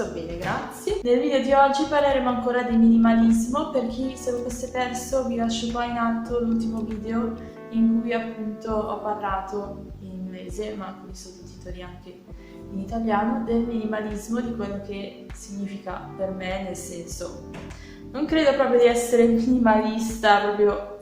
sto bene, grazie. Nel video di oggi parleremo ancora di minimalismo. Per chi se lo fosse perso, vi lascio qua in alto l'ultimo video in cui appunto ho parlato in inglese, ma con i sottotitoli anche in italiano, del minimalismo, di quello che significa per me, nel senso, non credo proprio di essere minimalista proprio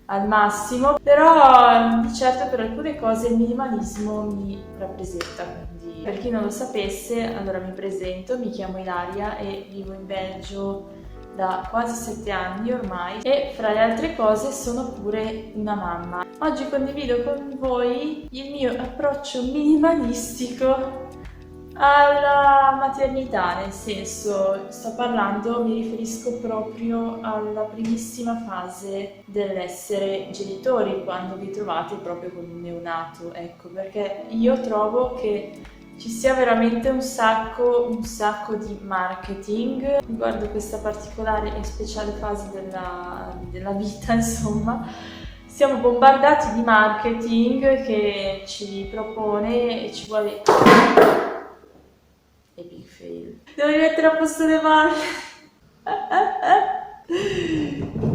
al massimo, però di certo per alcune cose il minimalismo mi rappresenta. Quindi, per chi non lo sapesse, allora mi presento, mi chiamo Ilaria e vivo in Belgio da quasi 7 anni ormai e fra le altre cose sono pure una mamma. Oggi condivido con voi il mio approccio minimalistico alla maternità, nel senso, mi riferisco proprio alla primissima fase dell'essere genitori, quando vi trovate proprio con un neonato, ecco, perché io trovo che ci sia veramente un sacco di marketing riguardo questa particolare e speciale fase della vita, insomma. Siamo bombardati di marketing che ci propone e ci vuole... Epic fail. Devo rimettere a posto le mani.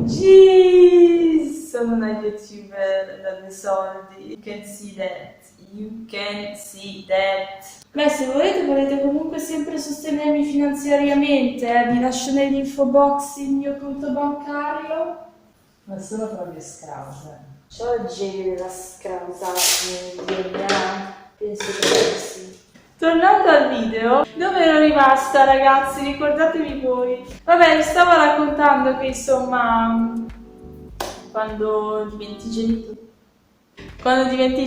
Jeez, sono una youtuber dalle soldi. You can see that. You can see that. Beh, se volete comunque sempre sostenermi finanziariamente, vi lascio nell'info box il mio conto bancario. Ma sono proprio scrausa. C'ho il genio della scrausa nel DNA? Penso che sì. Tornando al video, dove ero rimasta, ragazzi? Ricordatevi voi. Vabbè, vi stavo raccontando che insomma, quando diventi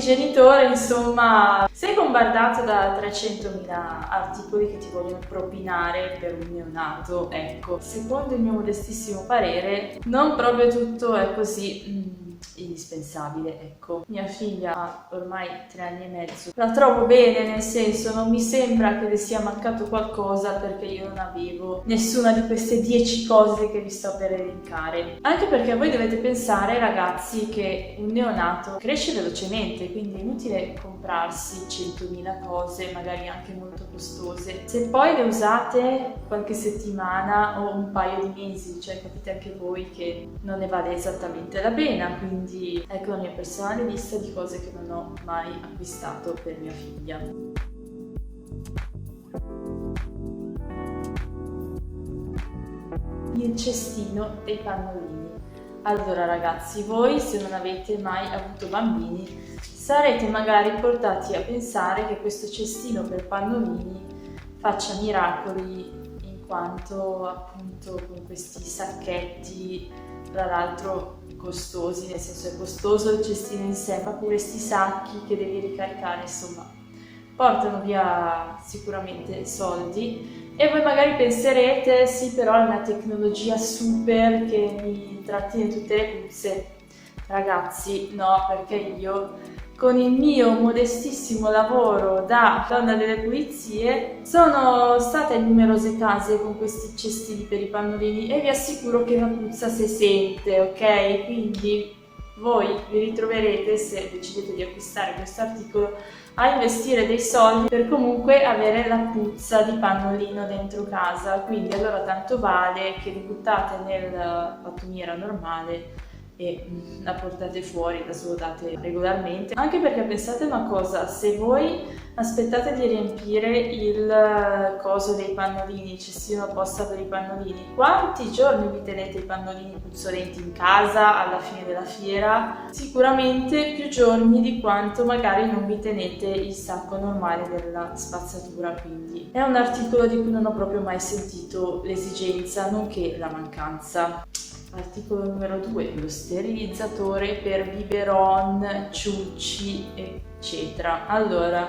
genitore, insomma, sei bombardato da 300.000 articoli che ti vogliono propinare per un neonato. Ecco, secondo il mio modestissimo parere, non proprio tutto è così indispensabile, ecco. Mia figlia ha ormai 3 anni e mezzo, la trovo bene, nel senso, non mi sembra che le sia mancato qualcosa perché io non avevo nessuna di queste 10 cose che vi sto per elencare. Anche perché voi dovete pensare, ragazzi, che un neonato cresce velocemente, quindi è inutile comprarsi 100.000 cose, magari anche molto costose, se poi le usate qualche settimana o un paio di mesi, cioè capite anche voi che non ne vale esattamente la pena. Quindi ecco la mia personale lista di cose che non ho mai acquistato per mia figlia. Il cestino dei pannolini. Allora ragazzi, voi se non avete mai avuto bambini sarete magari portati a pensare che questo cestino per pannolini faccia miracoli, in quanto appunto con questi sacchetti, tra l'altro costosi, nel senso è costoso il cestino in sé, ma pure sti sacchi che devi ricaricare, insomma, portano via sicuramente soldi. E voi magari penserete, sì, però è una tecnologia super che mi trattiene tutte le puzze. Ragazzi, no, perché io con il mio modestissimo lavoro da donna delle pulizie sono stata in numerose case con questi cestini per i pannolini e vi assicuro che la puzza si sente, ok? Quindi voi vi ritroverete, se decidete di acquistare questo articolo, a investire dei soldi per comunque avere la puzza di pannolino dentro casa. Quindi allora tanto vale che li buttate nel pattumiera normale e la portate fuori, la svuotate regolarmente. Anche perché pensate una cosa, se voi aspettate di riempire il coso dei pannolini, il cestino apposta per i pannolini, quanti giorni vi tenete i pannolini puzzolenti in casa alla fine della fiera? Sicuramente più giorni di quanto magari non vi tenete il sacco normale della spazzatura. Quindi è un articolo di cui non ho proprio mai sentito l'esigenza, nonché la mancanza. Articolo numero 2, lo sterilizzatore per biberon, ciucci, eccetera. Allora,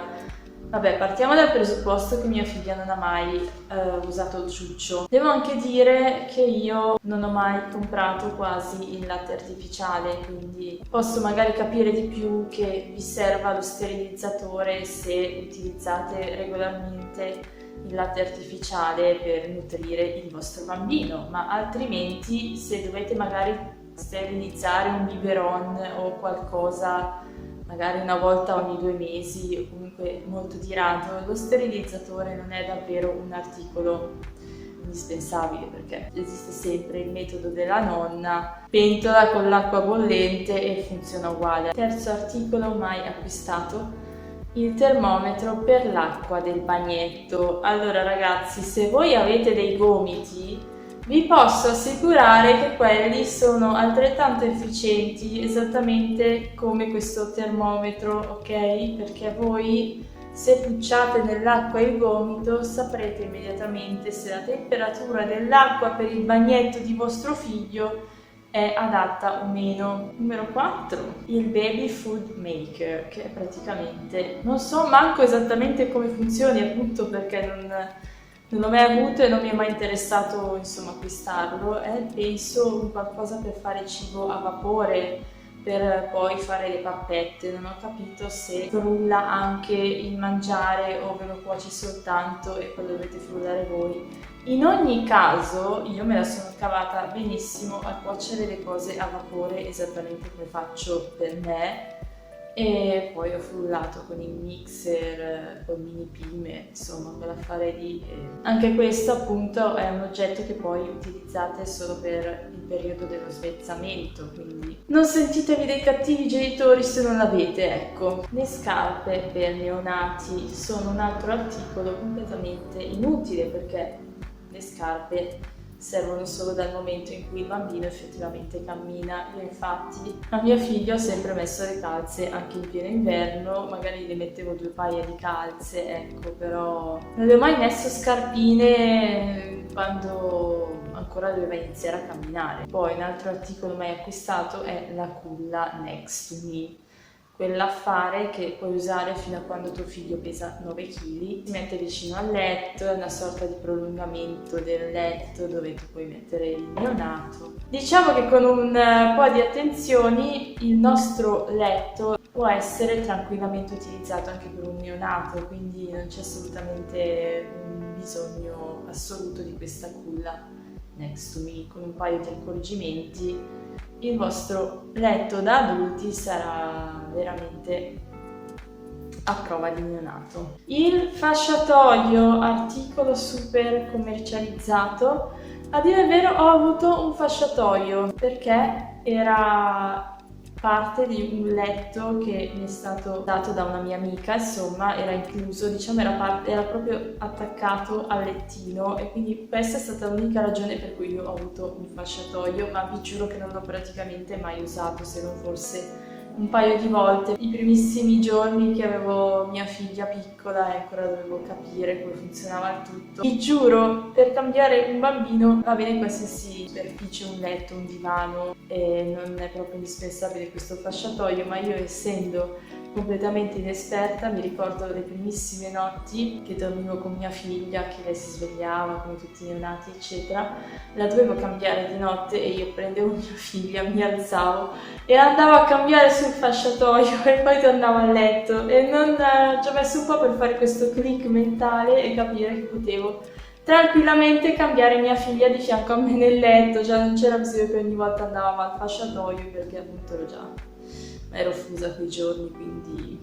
vabbè, partiamo dal presupposto che mia figlia non ha mai usato il ciuccio. Devo anche dire che io non ho mai comprato quasi il latte artificiale, quindi posso magari capire di più che vi serva lo sterilizzatore se utilizzate regolarmente il latte artificiale per nutrire il vostro bambino, ma altrimenti se dovete magari sterilizzare un biberon o qualcosa magari una volta ogni 2 mesi o comunque molto di rado, lo sterilizzatore non è davvero un articolo indispensabile, perché esiste sempre il metodo della nonna, pentola con l'acqua bollente e funziona uguale. Terzo articolo mai acquistato: il termometro per l'acqua del bagnetto. Allora ragazzi, se voi avete dei gomiti, vi posso assicurare che quelli sono altrettanto efficienti esattamente come questo termometro, ok? Perché voi, se pucciate nell'acqua il gomito, saprete immediatamente se la temperatura dell'acqua per il bagnetto di vostro figlio è adatta o meno. Numero 4, il baby food maker, che è praticamente, non so manco esattamente come funzioni, appunto perché non l'ho mai avuto e non mi è mai interessato insomma acquistarlo. È penso un qualcosa per fare cibo a vapore, per poi fare le pappette. Non ho capito se frulla anche il mangiare o ve lo cuoce soltanto e poi dovete frullare voi. In ogni caso io me la sono cavata benissimo a cuocere le cose a vapore, esattamente come faccio per me, e poi ho frullato con il mixer, con mini pime, insomma quell'affare lì. Anche questo appunto è un oggetto che poi utilizzate solo per il periodo dello svezzamento, quindi non sentitevi dei cattivi genitori se non l'avete, ecco. Le scarpe per neonati sono un altro articolo completamente inutile, perché le scarpe servono solo dal momento in cui il bambino effettivamente cammina. Io infatti a mia figlia ho sempre messo le calze anche in pieno inverno, magari le mettevo 2 paia di calze, ecco, però non le ho mai messo scarpine quando ancora doveva iniziare a camminare. Poi un altro articolo mai acquistato è la culla Next to Me, quell'affare che puoi usare fino a quando tuo figlio pesa 9 kg, si mette vicino al letto, è una sorta di prolungamento del letto dove tu puoi mettere il neonato. Diciamo che con un po' di attenzioni il nostro letto può essere tranquillamente utilizzato anche per un neonato, quindi non c'è assolutamente un bisogno assoluto di questa culla Next to Me. Con un paio di accorgimenti il vostro letto da adulti sarà veramente a prova di neonato. Il fasciatoio, articolo super commercializzato. A dire il vero ho avuto un fasciatoio perché era parte di un letto che mi è stato dato da una mia amica, insomma era incluso, diciamo era proprio attaccato al lettino, e quindi questa è stata l'unica ragione per cui io ho avuto un fasciatoio, ma vi giuro che non l'ho praticamente mai usato, se non forse un paio di volte. I primissimi giorni che avevo mia figlia piccola e ancora dovevo capire come funzionava il tutto. Vi giuro, per cambiare un bambino va bene qualsiasi superficie, un letto, un divano, e non è proprio indispensabile questo fasciatoio, ma io, essendo completamente inesperta, mi ricordo le primissime notti che dormivo con mia figlia, che lei si svegliava come tutti i neonati eccetera, la dovevo cambiare di notte e io prendevo mia figlia, mi alzavo e andavo a cambiare sul fasciatoio e poi tornavo a letto, e non ci ho messo un po' per fare questo click mentale e capire che potevo tranquillamente cambiare mia figlia di fianco a me nel letto, già non c'era bisogno che ogni volta andavamo al fasciatoio, perché appunto ero fusa quei giorni, quindi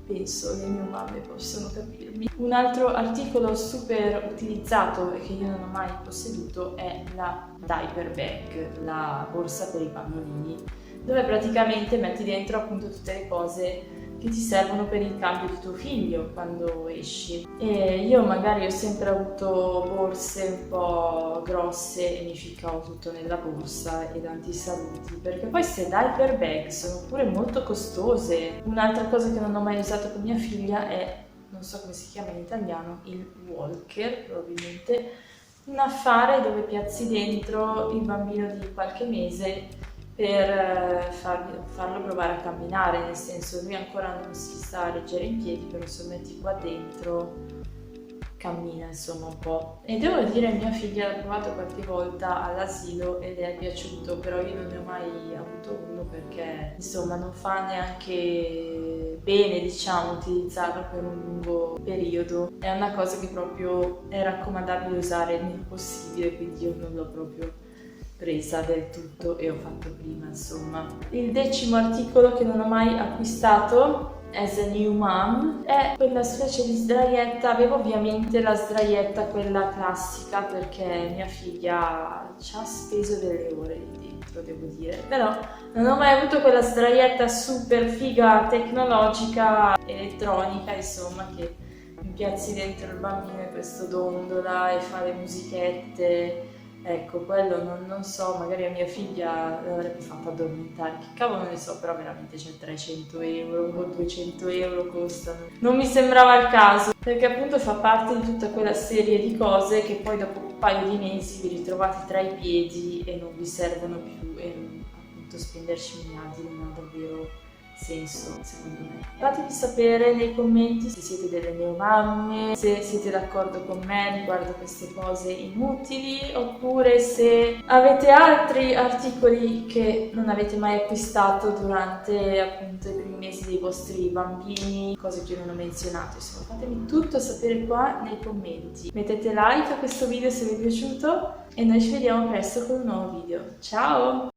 penso le mie mamme possono capirmi. Un altro articolo super utilizzato e che io non ho mai posseduto è la diaper bag, la borsa per i pannolini, dove praticamente metti dentro appunto tutte le cose che ti servono per il cambio di tuo figlio quando esci. E io magari ho sempre avuto borse un po' grosse e mi ficcavo tutto nella borsa, ed antisaluti, perché poi queste diaper bag sono pure molto costose. Un'altra cosa che non ho mai usato con mia figlia è, non so come si chiama in italiano, il walker probabilmente, un affare dove piazzi dentro il bambino di qualche mese per farlo provare a camminare, nel senso lui ancora non si sta a reggere in piedi, però se lo metti qua dentro cammina insomma un po'. E devo dire, mia figlia l'ha provato qualche volta all'asilo ed è piaciuto, però io non ne ho mai avuto uno perché insomma non fa neanche bene, diciamo, utilizzarlo per un lungo periodo. È una cosa che proprio è raccomandabile usare il meno possibile, quindi io non l'ho proprio presa del tutto e ho fatto prima, insomma. Il 10° articolo che non ho mai acquistato, As a New Mom, è quella specie di sdraietta. Avevo ovviamente la sdraietta, quella classica, perché mia figlia ci ha speso delle ore lì dentro, devo dire, però non ho mai avuto quella sdraietta super figa, tecnologica, elettronica, insomma, che piazzi dentro il bambino e questo dondola e fa le musichette. Ecco, quello non so, magari a mia figlia l'avrebbe fatta addormentare, che cavolo ne so, però veramente c'è 300 euro o 200 euro costano. Non mi sembrava il caso, perché appunto fa parte di tutta quella serie di cose che poi dopo un paio di mesi vi ritrovate tra i piedi e non vi servono più, e appunto spenderci miliardi non ha davvero senso, secondo me. Fatemi sapere nei commenti se siete delle neomamme, se siete d'accordo con me riguardo queste cose inutili, oppure se avete altri articoli che non avete mai acquistato durante appunto i primi mesi dei vostri bambini, cose che io non ho menzionato. Insomma, fatemi tutto sapere qua nei commenti. Mettete like a questo video se vi è piaciuto e noi ci vediamo presto con un nuovo video. Ciao!